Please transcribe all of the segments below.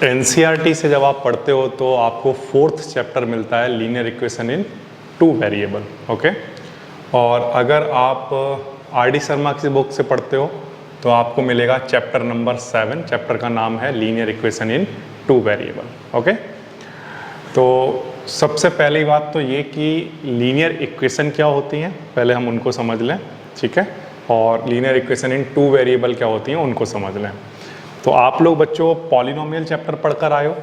NCERT से जब आप पढ़ते हो तो आपको 4th चैप्टर मिलता है linear equation in 2 variable, okay. और अगर आप आर.डी. शर्मा की बुक से पढ़ते हो तो आपको मिलेगा चैप्टर नंबर 7। चैप्टर का नाम है linear equation in 2 variable, okay. तो सबसे पहली बात तो ये कि लीनियर इक्वेशन क्या होती हैं, पहले हम उनको समझ लें, ठीक है। और लीनियर इक्वेशन इन 2 वेरिएबल क्या होती हैं उनको समझ लें। तो आप लोग बच्चों पॉलिनोमियल चैप्टर पढ़कर आए हो,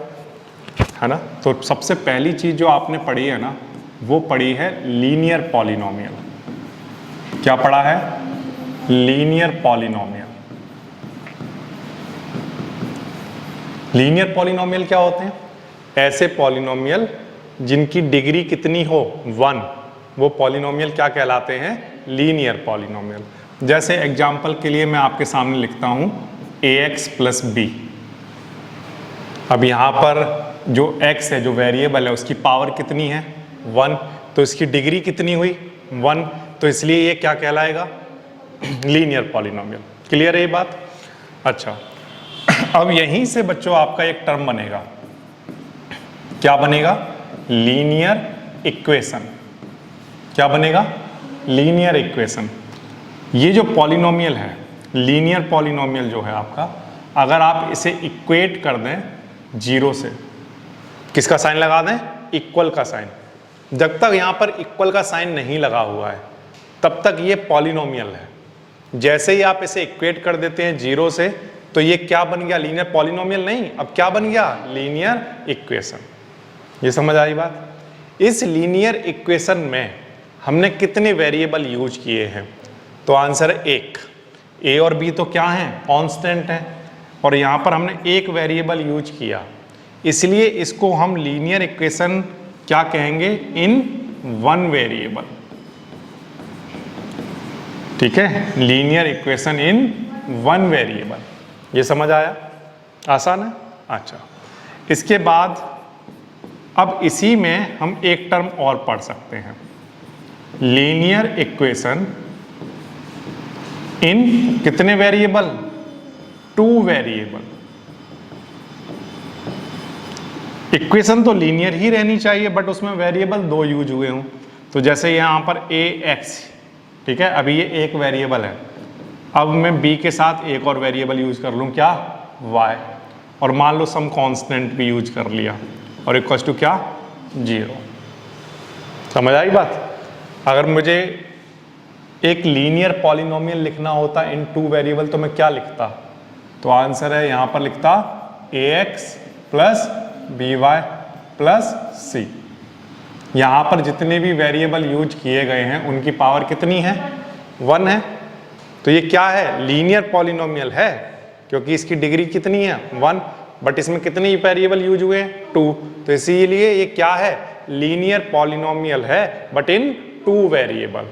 है ना। तो सबसे पहली चीज़ जो आपने पढ़ी है ना, वो पढ़ी है लीनियर पॉलिनोमियल। क्या पढ़ा है? Linear polynomial. लीनियर पॉलिनोमियल क्या होते हैं? ऐसे पॉलिनोमियल जिनकी डिग्री कितनी हो 1, वो पॉलिनोमियल क्या कहलाते हैं? Linear polynomial. जैसे एग्जाम्पल के लिए मैं आपके सामने लिखता हूं ax प्लस बी। अब यहाँ पर जो x है, जो वेरिएबल है, उसकी पावर कितनी है? 1। तो इसकी डिग्री कितनी हुई? 1। तो इसलिए ये क्या कहलाएगा? Linear polynomial. क्लियर है ये बात? अच्छा, अब यहीं से बच्चों आपका एक टर्म बनेगा। क्या बनेगा? Linear equation. क्या बनेगा? Linear equation. ये जो पॉलिनोमियल है, लीनियर पॉलिनोमियल जो है आपका, अगर आप इसे इक्वेट कर दें 0 से, किसका साइन लगा दें? इक्वल का साइन। जब तक यहाँ पर इक्वल का साइन नहीं लगा हुआ है तब तक ये पॉलिनोमियल है। जैसे ही आप इसे इक्वेट कर देते हैं 0 से, तो ये क्या बन गया? लीनियर पॉलिनोमियल नहीं, अब क्या बन गया? Linear equation. ये समझ आई बात? इस लीनियर इक्वेशन में हमने कितने वेरिएबल यूज किए हैं? तो आंसर है 1। ए और बी तो क्या हैं? कांस्टेंट हैं। और यहाँ पर हमने एक वेरिएबल यूज किया, इसलिए इसको हम लीनियर इक्वेशन क्या कहेंगे? इन 1 वेरिएबल। ठीक है, लीनियर इक्वेशन इन 1 वेरिएबल। ये समझ आया? आसान है। अच्छा, इसके बाद अब इसी में हम एक टर्म और पढ़ सकते हैं, लीनियर इक्वेशन इन कितने वेरिएबल? 2 वेरिएबल। इक्वेशन तो लीनियर ही रहनी चाहिए, बट उसमें वेरिएबल 2 यूज हुए हों। तो जैसे यहाँ पर ax, ठीक है, अभी ये एक वेरिएबल है। अब मैं b के साथ एक और वेरिएबल यूज कर लूँ, क्या? y। और मान लो सम कांस्टेंट भी यूज कर लिया, और इक्वल टू क्या? 0। समझ आई बात? अगर मुझे एक लीनियर पॉलिनोमियल लिखना होता इन 2 वेरिएबल तो मैं क्या लिखता? तो आंसर है यहाँ पर लिखता ax plus by plus c। यहाँ पर जितने भी वेरिएबल यूज किए गए हैं उनकी पावर कितनी है? 1 है। तो ये क्या है? लीनियर पॉलिनोमियल है, क्योंकि इसकी डिग्री कितनी है? 1। बट इसमें कितने वेरिएबल यूज हुए? 2। तो इसीलिए ये क्या है? लीनियर पॉलिनोमियल है, बट इन 2 वेरिएबल।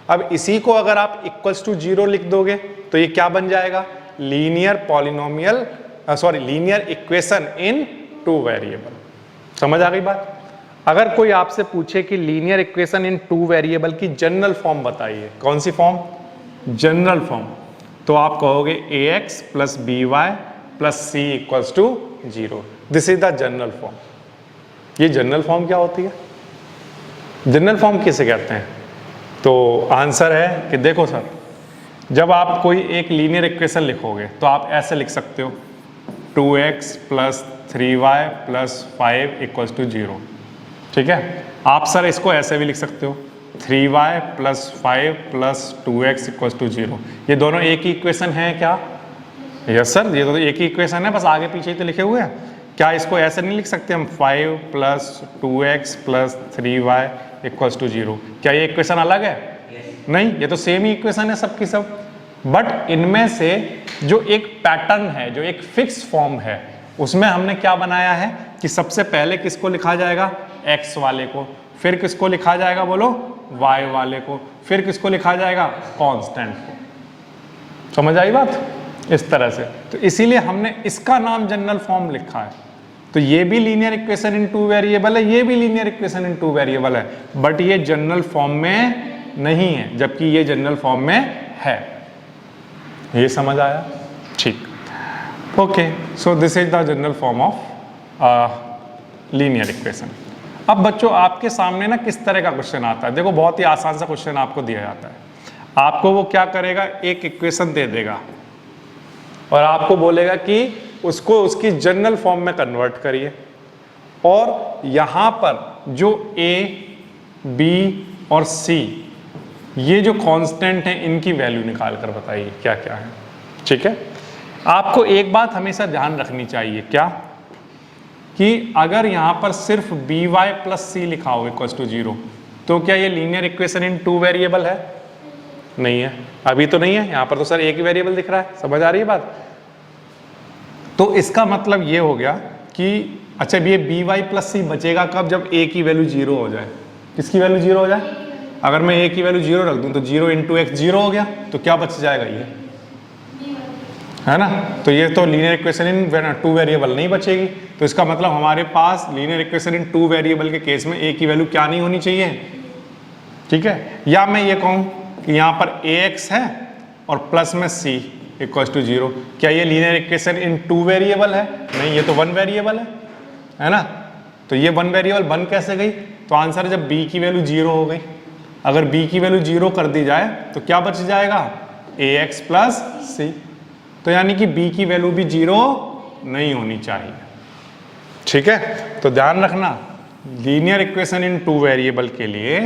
अब इसी को अगर आप इक्वल्स टू 0 लिख दोगे तो ये क्या बन जाएगा? Linear polynomial, sorry, linear equation in 2 variable. समझ आ गई बात? अगर कोई आपसे पूछे कि लीनियर इक्वेशन इन 2 वेरिएबल की जनरल फॉर्म बताइए, कौन सी फॉर्म? General form. तो आप कहोगे ax plus by plus c equals to 0। This is the general form. ये जनरल फॉर्म क्या होती है? जनरल फॉर्म किसे कहते हैं? तो आंसर है कि देखो सर, जब आप कोई एक लीनियर इक्वेशन लिखोगे तो आप ऐसे लिख सकते हो 2x plus 3y plus 5 equals to 0। ठीक है, आप सर इसको ऐसे भी लिख सकते हो 3y plus 5 plus 2x equals to 0। ये दोनों एक ही इक्वेशन है क्या? यस सर, ये तो एक ही इक्वेशन है, बस आगे पीछे ही तो लिखे हुए हैं। क्या इसको ऐसे नहीं लिख सकते हम 5 plus 2x plus 3y equals to 0? क्या ये इक्वेशन अलग है? नहीं, ये तो सेम ही इक्वेशन है सबकी सब। बट इनमें से जो एक पैटर्न है, जो एक फिक्स फॉर्म है, उसमें हमने क्या बनाया है कि सबसे पहले किसको लिखा जाएगा? x वाले को, फिर किसको लिखा जाएगा? बोलो, y वाले को, फिर किसको लिखा जाएगा? कांस्टेंट को। समझ आई बात? इस तरह से। तो इसीलिए हमने इसका नाम जनरल फॉर्म लिखा है। तो ये भी लीनियर इक्वेशन इन 2 वेरिएबल है, ये भी लीनियर इक्वेशन इन 2 वेरिएबल है, बट ये जनरल फॉर्म में नहीं है, जबकि ये जनरल फॉर्म में है। ये समझ आया? ठीक। Okay, so this is the general form of linear equation. अब बच्चों आपके सामने ना किस तरह का क्वेश्चन आता है, देखो बहुत ही आसान सा क्वेश्चन आपको दिया जाता है। आपको वो क्या करेगा, एक इक्वेशन दे देगा और आपको बोलेगा कि उसको उसकी जनरल फॉर्म में कन्वर्ट करिए, और यहाँ पर जो ए, बी और सी ये जो कांस्टेंट हैं इनकी वैल्यू निकाल कर बताइए क्या क्या है। ठीक है, आपको एक बात हमेशा ध्यान रखनी चाहिए, क्या कि अगर यहाँ पर सिर्फ बी वाई प्लस सी लिखा हो इक्वल टू 0, तो क्या ये लीनियर इक्वेशन इन 2 वेरिएबल है? नहीं है, अभी तो नहीं है। यहाँ पर तो सर एक ही वेरिएबल दिख रहा है, समझ आ रही है बात? तो इसका मतलब ये हो गया कि अच्छा ये बी वाई प्लस सी बचेगा कब, जब ए की वैल्यू 0 हो जाए। किसकी वैल्यू 0 हो जाए? अगर मैं ए की वैल्यू 0 रख दूं तो 0 इंटू एक्स 0 हो गया, तो क्या बच जाएगा ये, है ना? तो ये तो लीनियर इक्वेशन इन 2 वेरिएबल नहीं बचेगी। तो इसका मतलब हमारे पास लीनियर इक्वेशन इन 2 वेरिएबल के केस में ए की वैल्यू क्या नहीं होनी चाहिए। ठीक है, या मैं ये कहूँ कि यहाँ पर ए एक्स है और प्लस में सी इक्वल टू 0, क्या ये लीनियर इक्वेशन इन 2 वेरिएबल है? नहीं, ये तो 1 वेरिएबल है ना? तो ये 1 वेरिएबल बन कैसे गई? तो आंसर है जब b की वैल्यू 0 हो गई। अगर b की वैल्यू 0 कर दी जाए तो क्या बच जाएगा, ax प्लस सी। तो यानी कि b की वैल्यू भी 0 नहीं होनी चाहिए। ठीक है, तो ध्यान रखना लीनियर इक्वेशन इन 2 वेरिएबल के लिए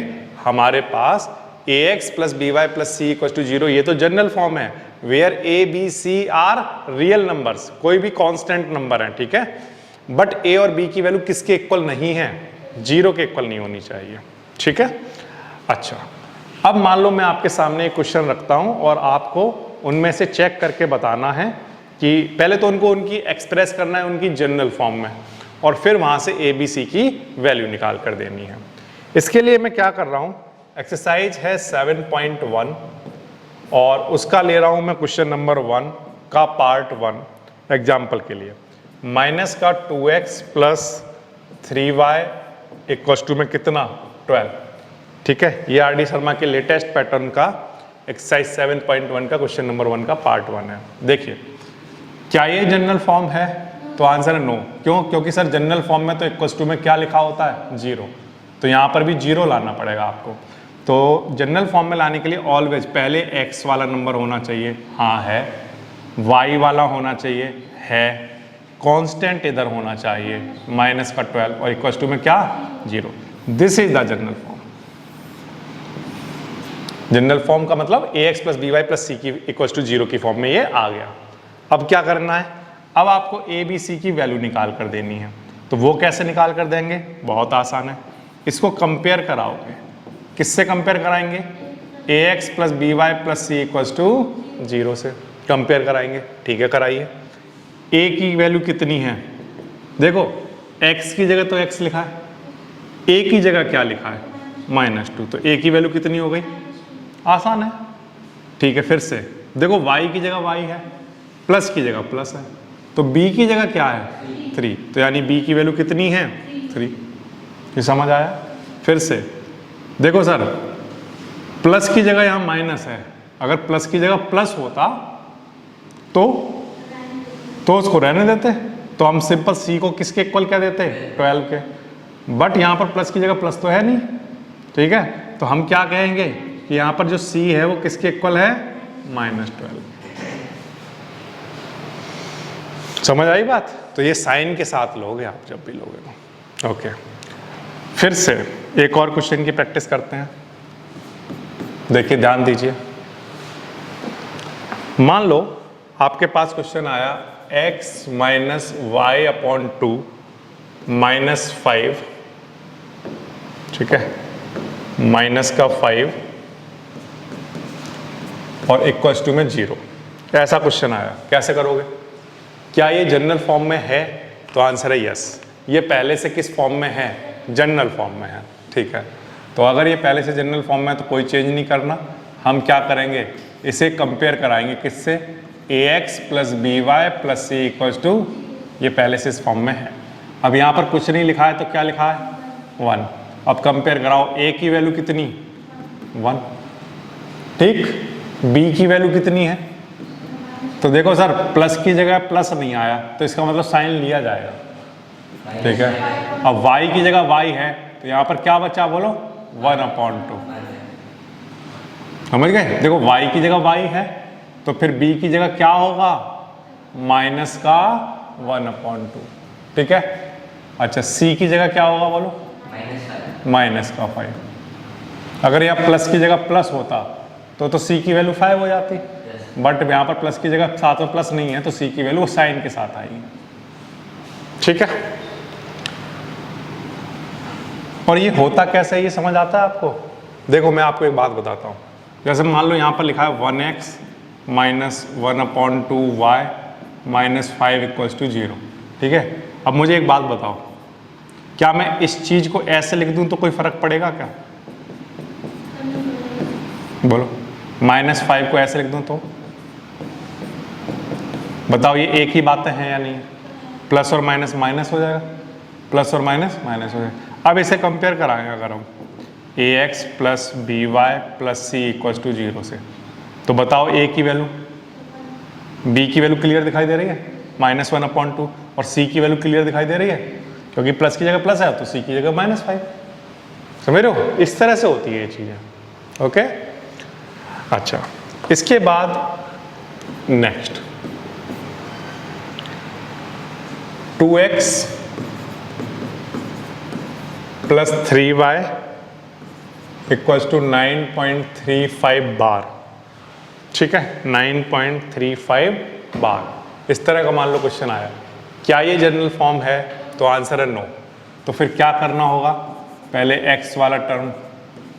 हमारे पास ax plus B Y plus C equal to 0 ये तो जनरल फॉर्म है, where a b c are real numbers, कोई भी कांस्टेंट नंबर है। ठीक है, बट a और b की वैल्यू किसके इक्वल नहीं है, 0 के इक्वल नहीं होनी चाहिए। ठीक है, अच्छा अब मान लो मैं आपके सामने एक क्वेश्चन रखता हूं और आपको उनमें से चेक करके बताना है कि पहले तो उनको उनकी एक्सप्रेस करना है उनकी जनरल फॉर्म में, और फिर वहां से ए बी सी की वैल्यू निकाल कर देनी है। इसके लिए मैं क्या कर रहा हूं, एक्सरसाइज है 7.1 और उसका ले रहा हूं मैं क्वेश्चन नंबर 1 का पार्ट 1 एग्जाम्पल के लिए। माइनस का 2x plus 3y equal to में कितना 12। ठीक है, ये आर डी शर्मा के लेटेस्ट पैटर्न का एक्सरसाइज 7.1 का क्वेश्चन नंबर 1 का पार्ट 1 है। देखिए क्या ये जनरल फॉर्म है, तो आंसर है नो। क्यों? क्योंकि सर जनरल फॉर्म में तो इक्वल टू में क्या लिखा होता है 0, तो यहाँ पर भी 0 लाना पड़ेगा आपको। तो जनरल फॉर्म में लाने के लिए ऑलवेज पहले x वाला नंबर होना चाहिए, हाँ है, y वाला होना चाहिए, है, कांस्टेंट इधर होना चाहिए माइनस का 12 और इक्वल टू में क्या 0। This is the general form. General form का मतलब ax plus B Y plus C की इक्वल टू 0 की फॉर्म में ये आ गया। अब क्या करना है, अब आपको ए बी सी की वैल्यू निकाल कर देनी है। तो वो कैसे निकाल कर देंगे, बहुत आसान है, इसको कंपेयर कराओगे। किससे कंपेयर कराएंगे, ax plus B Y plus C equal to 0 से कंपेयर कराएंगे। ठीक है, कराइए। a की वैल्यू कितनी है, देखो x की जगह तो x लिखा है, a की जगह क्या लिखा है -2, तो a की वैल्यू कितनी हो गई, आसान है। ठीक है, फिर से देखो y की जगह y है, प्लस की जगह प्लस है, तो b की जगह क्या है 3, तो यानी b की वैल्यू कितनी है 3। ये समझ आया? फिर से देखो सर प्लस की जगह यहाँ माइनस है, अगर प्लस की जगह प्लस होता तो उसको रहने देते, तो हम सिंपल c को किसके इक्वल क्या देते 12 के, बट यहाँ पर प्लस की जगह प्लस तो है नहीं। ठीक है, तो हम क्या कहेंगे कि यहाँ पर जो c है वो किसके इक्वल है -12। समझ आई बात? तो ये साइन के साथ लोगे आप जब भी लोगे। ओके, फिर से एक और क्वेश्चन की प्रैक्टिस करते हैं। देखिए ध्यान दीजिए, मान लो आपके पास क्वेश्चन आया x माइनस वाई अपॉन 2 -5, ठीक है, माइनस का 5 और इक्वल टू में 0, ऐसा क्वेश्चन आया। कैसे करोगे? क्या ये जनरल फॉर्म में है? तो आंसर है यस। ये पहले से किस फॉर्म में है, जनरल फॉर्म में है। ठीक है, तो अगर ये पहले से जनरल फॉर्म में है तो कोई चेंज नहीं करना। हम क्या करेंगे, इसे कंपेयर कराएंगे किससे, ax plus B Y plus C equal to, ये पहले से इस फॉर्म में है। अब यहाँ पर कुछ नहीं लिखा है तो क्या लिखा है 1। अब कंपेयर कराओ, a की वैल्यू कितनी 1, ठीक, b की वैल्यू कितनी है तो देखो सर प्लस की जगह प्लस नहीं आया तो इसका मतलब साइन लिया जाएगा, ठीक है। अब y की जगह y है तो यहाँ पर क्या बचा बोलो 1/2, समझ गए। देखो y की जगह y है तो फिर b की जगह क्या होगा माइनस का 1/2, ठीक है। अच्छा c की जगह क्या होगा बोलो माइनस का 5। अगर यहाँ प्लस की जगह प्लस होता तो c की वैल्यू 5 हो जाती, बट यहाँ पर प्लस की जगह साथ में प्लस नहीं है तो c की वैल्यू साइन के साथ आएगी, ठीक है। और ये होता कैसे है ये समझ आता है आपको। देखो मैं आपको एक बात बताता हूँ, जैसे मान लो यहाँ पर लिखा है 1x minus 1/2y minus 5 equals to 0, ठीक है। अब मुझे एक बात बताओ, क्या मैं इस चीज को ऐसे लिख दूं तो कोई फर्क पड़ेगा क्या, बोलो। -5 को ऐसे लिख दूं तो बताओ ये एक ही बातें हैं या नहीं, प्लस और माइनस माइनस हो जाएगा, प्लस और माइनस माइनस हो जाएगा। अब इसे कंपेयर कराएंगे अगर हम ax plus B Y plus C equals to 0 से, तो बताओ a की वैल्यू, b की वैल्यू क्लियर दिखाई दे रही है -1/2 और c की वैल्यू क्लियर दिखाई दे रही है क्योंकि प्लस की जगह प्लस है तो c की जगह -5, समझ रहे हो। इस तरह से होती है ये चीजें, ओके। अच्छा इसके बाद next 2x plus 3y equals to 9.35 बार, ठीक है 9.35 बार। इस तरह का मान लो क्वेश्चन आया, क्या ये जनरल फॉर्म है, तो आंसर है नो। तो फिर क्या करना होगा, पहले x वाला टर्म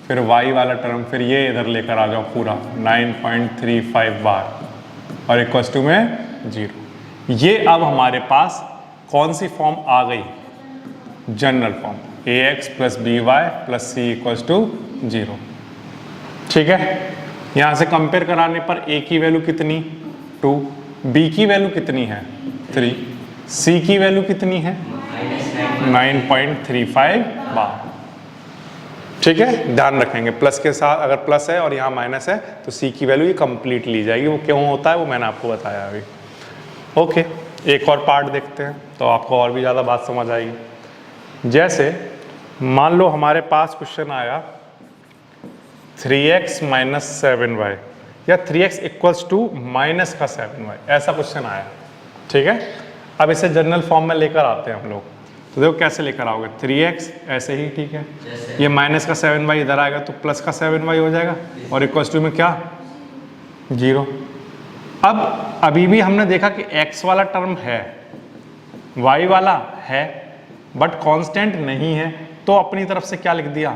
फिर y वाला टर्म फिर ये इधर लेकर आ जाओ पूरा 9.35 बार और इक्वल्स टू में 0। ये अब हमारे पास कौन सी फॉर्म आ गई, general form ax plus B Y plus C equals to 0, ठीक है। यहाँ से कंपेयर कराने पर a की वैल्यू कितनी 2, b की वैल्यू कितनी है 3, c की वैल्यू कितनी है 9.35 बार, ठीक है। ध्यान रखेंगे प्लस के साथ अगर प्लस है और यहाँ माइनस है तो c की वैल्यू ये कंप्लीट ली जाएगी, वो क्यों होता है वो मैंने आपको बताया अभी, ओके। एक और पार्ट देखते हैं तो आपको और भी ज़्यादा बात समझ आएगी। जैसे मान लो हमारे पास क्वेश्चन आया 3x माइनस 7y या 3x इक्वल्स टू माइनस का 7y, ऐसा क्वेश्चन आया, ठीक है। अब इसे जनरल फॉर्म में लेकर आते हैं हम लोग, तो देखो कैसे लेकर आओगे, 3x ऐसे ही, ठीक है। ये माइनस का 7y इधर आएगा तो प्लस का 7y हो जाएगा और इक्वल्स टू में क्या 0। अब अभी भी हमने देखा कि x वाला टर्म है y वाला है बट कांस्टेंट नहीं है, तो अपनी तरफ से क्या लिख दिया,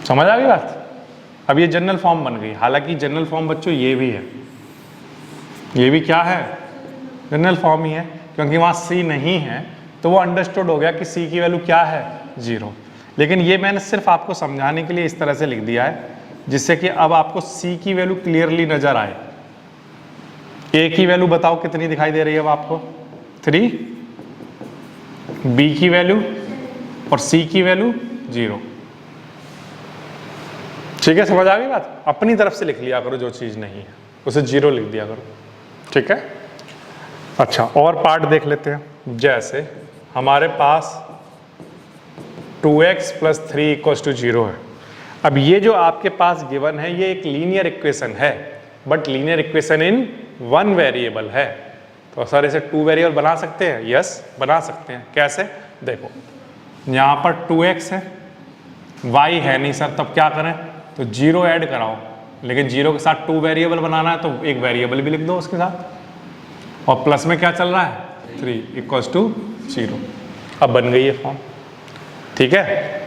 समझ आ गई बात। अब ये जनरल फॉर्म बन गई, हालांकि जनरल फॉर्म बच्चों ये भी है, ये भी क्या है जनरल फॉर्म ही है, क्योंकि वहाँ c नहीं है तो वो अंडरस्टूड हो गया कि c की वैल्यू क्या है 0। लेकिन ये मैंने सिर्फ आपको समझाने के लिए इस तरह से लिख दिया है जिससे कि अब आपको c की वैल्यू क्लियरली नजर आए। a की वैल्यू बताओ कितनी दिखाई दे रही है अब आपको 3, b की वैल्यू और c की वैल्यू 0, ठीक है। समझ आ गई बात। अपनी तरफ से लिख लिया करो, जो चीज नहीं है उसे 0 लिख दिया करो, ठीक है। अच्छा और पार्ट देख लेते हैं, जैसे हमारे पास 2x प्लस 3 इक्वल्स टू 0 है। अब ये जो आपके पास गिवन है ये एक लीनियर इक्वेशन है, but linear equation in 1 variable है, तो सर इसे 2 वेरिएबल बना सकते हैं, यस बना सकते हैं। कैसे, देखो यहाँ पर 2x है, y है नहीं सर, तब क्या करें, तो 0 ऐड कराओ, लेकिन 0 के साथ 2 वेरिएबल बनाना है तो एक वेरिएबल भी लिख दो उसके साथ, और प्लस में क्या चल रहा है 3 इक्वल्स टू 0। अब बन गई है फॉर्म, ठीक है।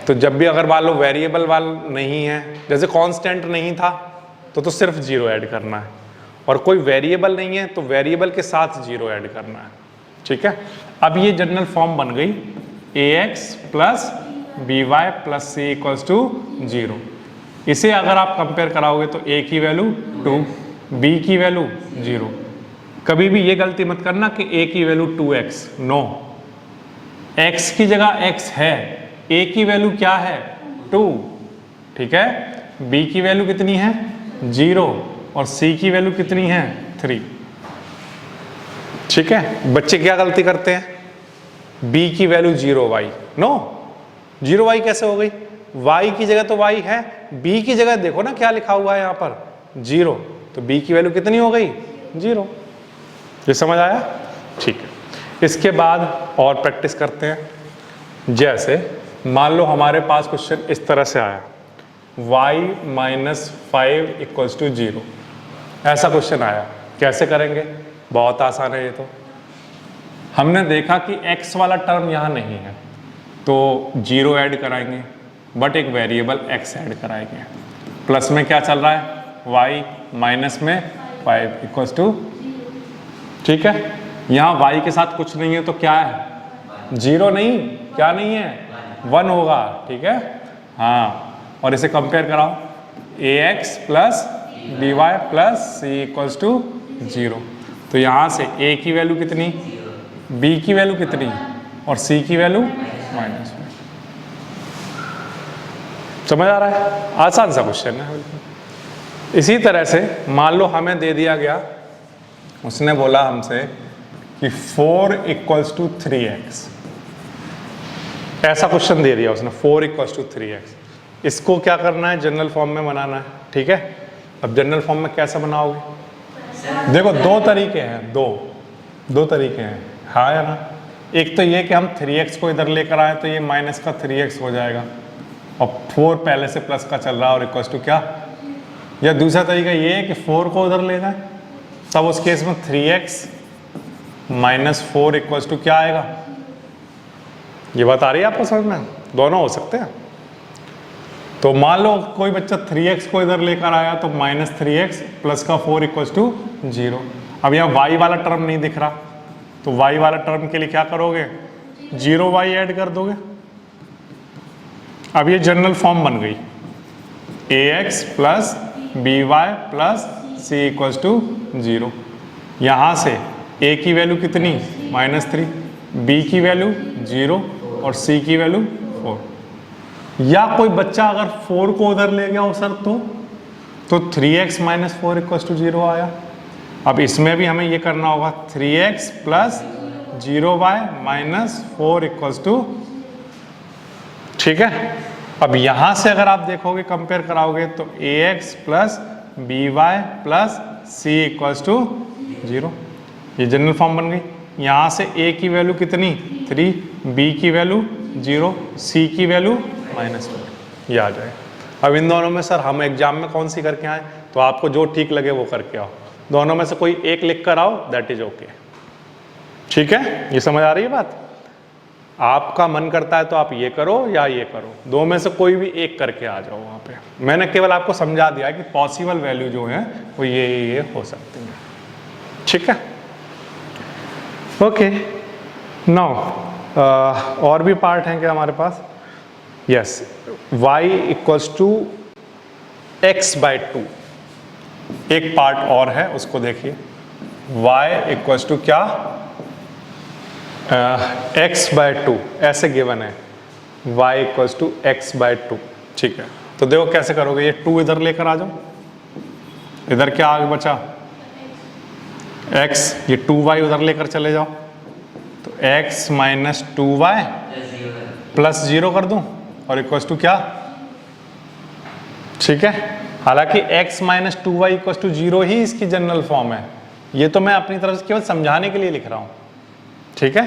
तो जब भी अगर मान लो वेरिएबल वाला नहीं है, जैसे कांस्टेंट नहीं था तो सिर्फ 0 ऐड करना है, और कोई वेरिएबल नहीं है तो वेरिएबल के साथ 0 ऐड करना है, ठीक है। अब ये जनरल फॉर्म बन गई ax plus B Y plus C equals to 0। इसे अगर आप कंपेयर कराओगे तो a की वैल्यू 2, b की वैल्यू 0। कभी भी ये गलती मत करना कि a की वैल्यू 2x, नो, x की जगह x है, a की वैल्यू क्या है 2, ठीक है। b की वैल्यू कितनी है 0 और c की वैल्यू कितनी है 3। ठीक है, बच्चे क्या गलती करते हैं, b की वैल्यू 0y, नो 0y कैसे हो गई, y की जगह तो y है, b की जगह देखो ना क्या लिखा हुआ है यहाँ पर 0, तो b की वैल्यू कितनी हो गई 0। ये समझ आया? ठीक है, इसके बाद और प्रैक्टिस करते हैं। जैसे मान लो हमारे पास क्वेश्चन इस तरह से आया, y माइनस 5 इक्वल्स टू 0, ऐसा क्वेश्चन आया, कैसे करेंगे? बहुत आसान है ये तो। हमने देखा कि x वाला टर्म यहाँ नहीं है तो 0 ऐड कराएंगे, बट एक वेरिएबल x ऐड कराएंगे। प्लस में क्या चल रहा है y, माइनस में 5 इक्वल्स टू, ठीक है, यहाँ y के साथ कुछ नहीं है तो क्या है 0 नहीं, क्या नहीं है 1 होगा, ठीक है। हाँ, और इसे कंपेयर कराओ, ax plus by plus c equals to 0, तो यहाँ से a की वैल्यू कितनी, b की वैल्यू कितनी और c की वैल्यू -5। समझ आ रहा है? आसान सा क्वेश्चन है। इसी तरह से मान लो हमें दे दिया गया, उसने बोला हमसे कि 4 इक्वल्स टू 3x, ऐसा क्वेश्चन दे दिया उसने, 4 इक्वल्स टू 3x। इसको क्या करना है, जनरल फॉर्म में बनाना है, ठीक है। अब जनरल फॉर्म में कैसे बनाओगे? देखो दो तरीके हैं, दो तरीके हैं, हाँ या ना। एक तो ये कि हम 3x को इधर लेकर आए तो ये माइनस का 3x हो जाएगा और 4 पहले से प्लस का चल रहा है और इक्वल्स टू क्या, या दूसरा तरीका ये है कि 4 को उधर ले जाए, तब उस केस में 3x माइनस 4 इक्वल्स टू क्या आएगा। ये बात आ रही है आपको समझ में? दोनों हो सकते हैं। तो मान लो कोई बच्चा 3x को इधर लेकर आया तो माइनस 3x प्लस का 4 इक्वल्स टू 0। अब यहाँ y वाला टर्म नहीं दिख रहा तो y वाला टर्म के लिए क्या करोगे, 0y ऐड कर दोगे। अब ये जनरल फॉर्म बन गई, ax plus by plus c equals to 0। यहाँ से a की वैल्यू कितनी -3, b की वैल्यू 0 और c की वैल्यू 4। या कोई बच्चा अगर 4 को उधर ले गया हो सर तो 3x माइनस 4 इक्वल्स टू 0 आया। अब इसमें भी हमें ये करना होगा, 3x plus 0y minus 4 equals to, ठीक है। अब यहाँ से अगर आप देखोगे, कंपेयर कराओगे तो ax plus by plus c equals to 0, ये जनरल फॉर्म बन गई। यहाँ से a की वैल्यू कितनी 3, b की वैल्यू 0, c की वैल्यू -4, ये आ जाए। अब इन दोनों में सर हम एग्जाम में कौन सी करके आए, तो आपको जो ठीक लगे वो करके आओ, दोनों में से कोई एक लिख कर आओ, दैट इज ओके, ठीक है। ये समझ आ रही है बात? आपका मन करता है तो आप ये करो या ये करो, दो में से कोई भी एक करके आ जाओ वहाँ पे। मैंने केवल आपको समझा दिया कि पॉसिबल वैल्यू जो है वो ये हो सकती है, ठीक है। ओके, नाउ और भी पार्ट हैं क्या हमारे पास? Yes, y equals to x/2, एक पार्ट और है उसको देखिए। y इक्वल्स टू क्या, x/2 ऐसे गिवन है, y इक्वल्स टू x/2, ठीक है। तो देखो कैसे करोगे, ये 2 इधर लेकर आ जाओ, इधर क्या आगे बचा x, ये 2y उधर लेकर चले जाओ तो x माइनस 2y प्लस 0 कर दूं और इक्वल्स टू क्या, ठीक है। हालांकि x minus 2y equals to 0 ही इसकी जनरल फॉर्म है, ये तो मैं अपनी तरफ से केवल समझाने के लिए लिख रहा हूं, ठीक है।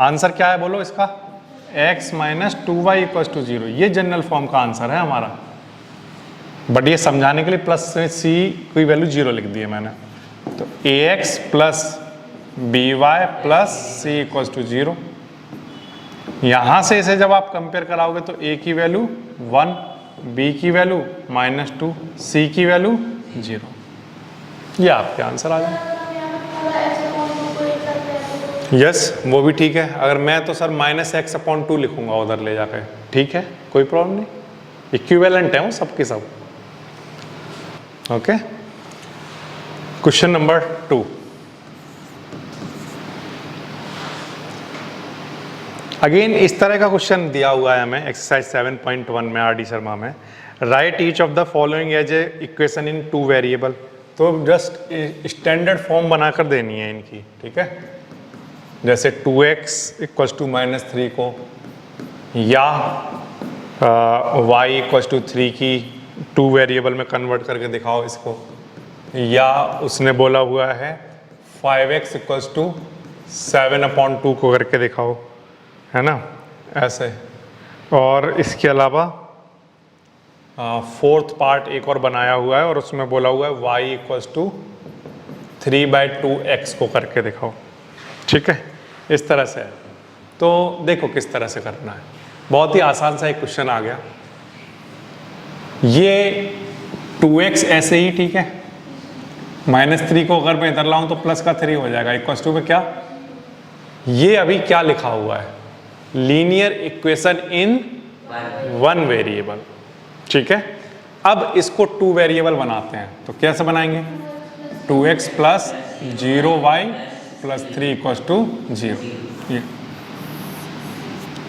आंसर क्या है बोलो इसका, x minus 2y equals to 0, ये जनरल फॉर्म का आंसर है हमारा। बट ये समझाने के लिए प्लस c की वैल्यू 0 लिख दी है मैंने, तो ax plus by plus c equals to 0। यहां से इसे जब आप कंपेयर कराओगे तो a की वैल्यू 1, b की वैल्यू -2, c की वैल्यू 0, ये आपके आंसर आ जाए। यस, वो भी ठीक है। अगर मैं तो सर -x/2 लिखूंगा उधर ले जाकर, ठीक है, कोई प्रॉब्लम नहीं, इक्विवेलेंट है वो सबके सब। Okay, question number 2। अगेन इस तरह का क्वेश्चन दिया हुआ है हमें एक्सरसाइज 7.1 में, आर डी शर्मा में। Write each of the following as a equation in 2 variable. तो जस्ट स्टैंडर्ड फॉर्म बनाकर देनी है इनकी, ठीक है। जैसे 2x इक्वल्स टू -3 को, या y इक्वल्स टू 3 की 2 वेरिएबल में कन्वर्ट करके दिखाओ इसको, या उसने बोला हुआ है 5x इक्वल्स टू 7/2 को करके दिखाओ, है ना, ऐसे। और इसके अलावा फोर्थ पार्ट एक और बनाया हुआ है और उसमें बोला हुआ है y इक्वल्स टू 3/2x को करके दिखाओ, ठीक है। इस तरह से है। तो देखो किस तरह से करना है, बहुत ही आसान सा एक क्वेश्चन आ गया। ये 2x ऐसे ही ठीक है, -3 को अगर मैं इधर लाऊं तो प्लस का 3 हो जाएगा, इक्वल्स टू में क्या, ये अभी क्या लिखा हुआ है, लीनियर इक्वेशन इन 1 वेरिएबल, ठीक है। अब इसको 2 वेरिएबल बनाते हैं, तो कैसे बनाएंगे, 2x plus 0y plus 3 equals to 0। ये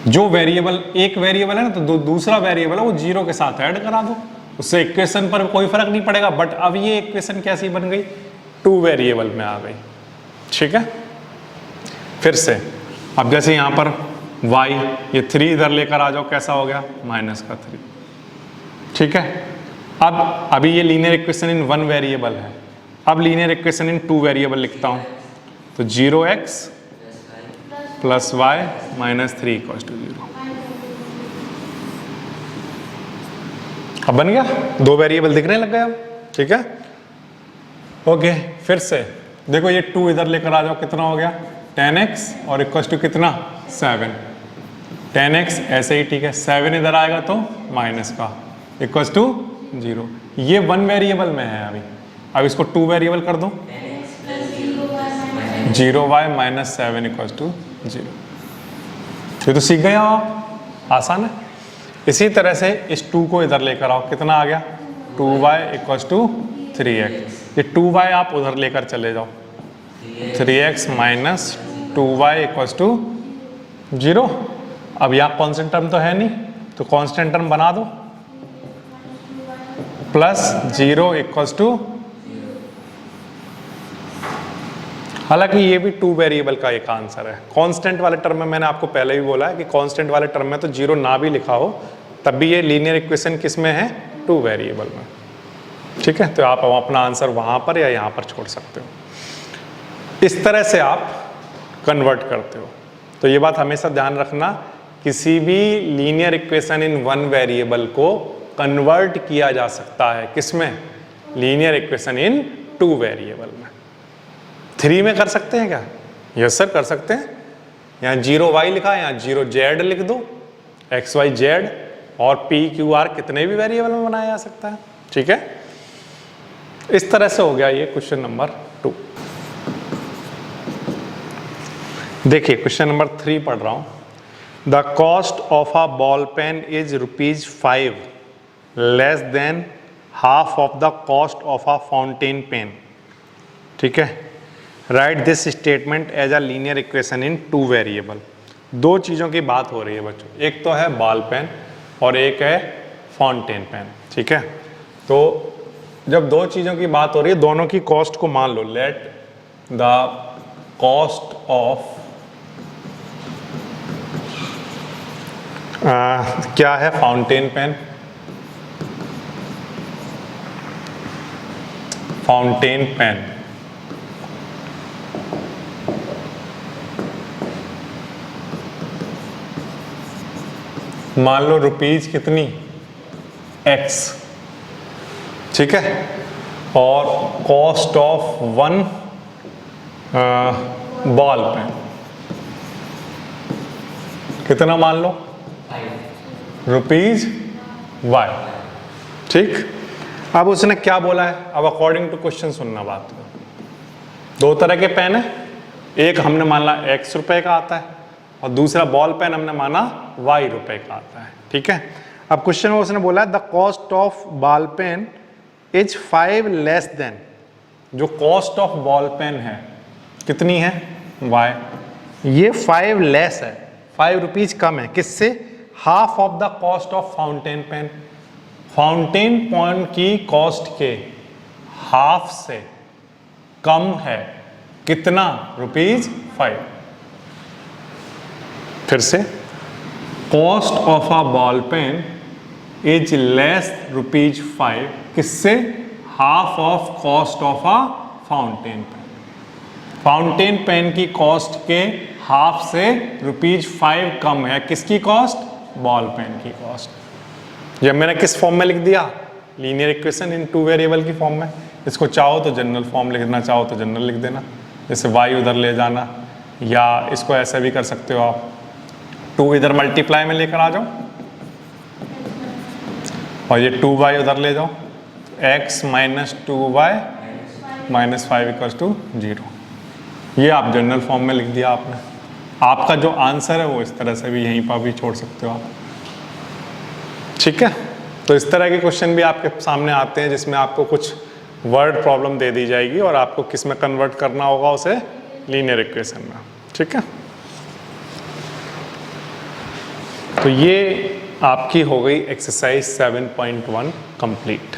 जो वेरिएबल एक वेरिएबल है ना, तो दूसरा वेरिएबल है वो 0 के साथ ऐड करा दो, उससे इक्वेशन पर कोई फर्क नहीं पड़ेगा। बट अब ये इक्वेशन कैसी बन गई, 2 वेरिएबल में आ गई, ठीक है। फिर से अब जैसे यहाँ पर y, ये 3 इधर लेकर आ जाओ, कैसा हो गया, -3, ठीक है। अब अभी ये लीनियर इक्वेशन इन 1 वेरिएबल है, अब लीनियर इक्वेशन इन 2 वेरिएबल लिखता हूँ, तो 0x plus y -3 equals to 0। अब बन गया, 2 वेरिएबल दिखने लग गए अब, ठीक है। ओके, फिर से देखो ये 2 इधर लेकर आ जाओ, कितना हो गया 10x और इक्वल्स टू कितना 7, 10x ऐसे ही ठीक है, 7 इधर आएगा तो माइनस का इक्वल्स टू 0। ये 1 वेरिएबल में है अभी, अब इसको 2 वेरिएबल कर दो, 0y माइनस 7 इक्वल्स टू 0। ये तो सीख गए आप, आसान है। इसी तरह से इस 2 को इधर लेकर आओ, कितना आ गया 2y इक्वल्स टू 3x। ये 2y आप उधर लेकर चले जाओ, 3x minus 2y equals to 0। अब यहाँ कॉन्स्टेंट टर्म तो है नहीं, तो कॉन्स्टेंट टर्म बना दो, प्लस 0 इक्वल्स टू, हालांकि ये भी 2 वेरिएबल का एक आंसर है। कांस्टेंट वाले टर्म में मैंने आपको पहले भी बोला है कि कांस्टेंट वाले टर्म में तो 0 ना भी लिखा हो तब भी ये लीनियर इक्वेशन किस में है, 2 वेरिएबल में, ठीक है। तो आप अपना आंसर वहां पर या यहाँ पर छोड़ सकते हो, इस तरह से आप कन्वर्ट करते हो। तो ये बात हमेशा ध्यान रखना, किसी भी लीनियर इक्वेशन इन 1 वेरिएबल को कन्वर्ट किया जा सकता है, किसमें, लीनियर इक्वेशन इन 2 वेरिएबल में। 3 में कर सकते हैं क्या, यस सर कर सकते हैं। यहाँ 0y लिखा है, यहाँ 0z लिख दो, x y z और p q r कितने भी वेरिएबल में बनाया जा सकता है, ठीक है। इस तरह से हो गया ये क्वेश्चन नंबर 2। देखिए क्वेश्चन नंबर 3 पढ़ रहा हूँ। The cost of a ball pen is ₹5 less than half of the cost of a fountain pen, ठीक है। Write this statement as a linear equation in 2 variable. 2 चीज़ों की बात हो रही है बच्चों, एक तो है बॉल पेन और एक है फाउंटेन पेन, ठीक है। तो जब 2 चीज़ों की बात हो रही है, दोनों की कॉस्ट को मान लो, लेट द कॉस्ट ऑफ क्या है, फाउंटेन पेन, फाउंटेन पेन मान लो रुपीज कितनी x, ठीक है। और कॉस्ट ऑफ 1 बॉल पेन कितना मान लो, ₹y, ठीक। अब उसने क्या बोला है, अब अकॉर्डिंग टू क्वेश्चन सुनना बात को। 2 तरह के पेन है, एक हमने माना x रुपए का आता है और दूसरा बॉल पेन हमने माना y रुपए का आता है, ठीक है। अब क्वेश्चन में उसने बोला the cost of ball pen is 5 less than, जो कॉस्ट ऑफ बॉल पेन है कितनी है, y, ये 5 लेस है, 5 रुपीज कम है, किससे, half of the cost of fountain pen. Fountain pen की कॉस्ट के हाफ से कम है कितना, ₹5। फिर से, cost of a ball pen is less ₹5 किससे, half of cost of a fountain pen. Fountain pen की कॉस्ट के हाफ से ₹5 कम है, किसकी कॉस्ट, बॉल पेन की कॉस्ट। जब मैंने किस फॉर्म में लिख दिया, लीनियर इक्वेशन इन 2 वेरिएबल की फॉर्म में। इसको चाहो तो जनरल फॉर्म लिखना, चाहो तो जनरल लिख देना, जैसे y उधर ले जाना, या इसको ऐसे भी कर सकते हो आप, 2 इधर मल्टीप्लाई में लेकर आ जाओ और ये 2y उधर ले जाओ, x minus 2y minus 5 equals to 0। ये आप जनरल फॉर्म में लिख दिया आपने। आपका जो आंसर है वो इस तरह से भी यहीं पर भी छोड़ सकते हो आप, ठीक है। तो इस तरह के क्वेश्चन भी आपके सामने आते हैं जिसमें आपको कुछ वर्ड प्रॉब्लम दे दी जाएगी और आपको किस में कन्वर्ट करना होगा उसे, लीनियर इक्वेशन में, ठीक है। तो ये आपकी हो गई एक्सरसाइज 7.1 कंप्लीट।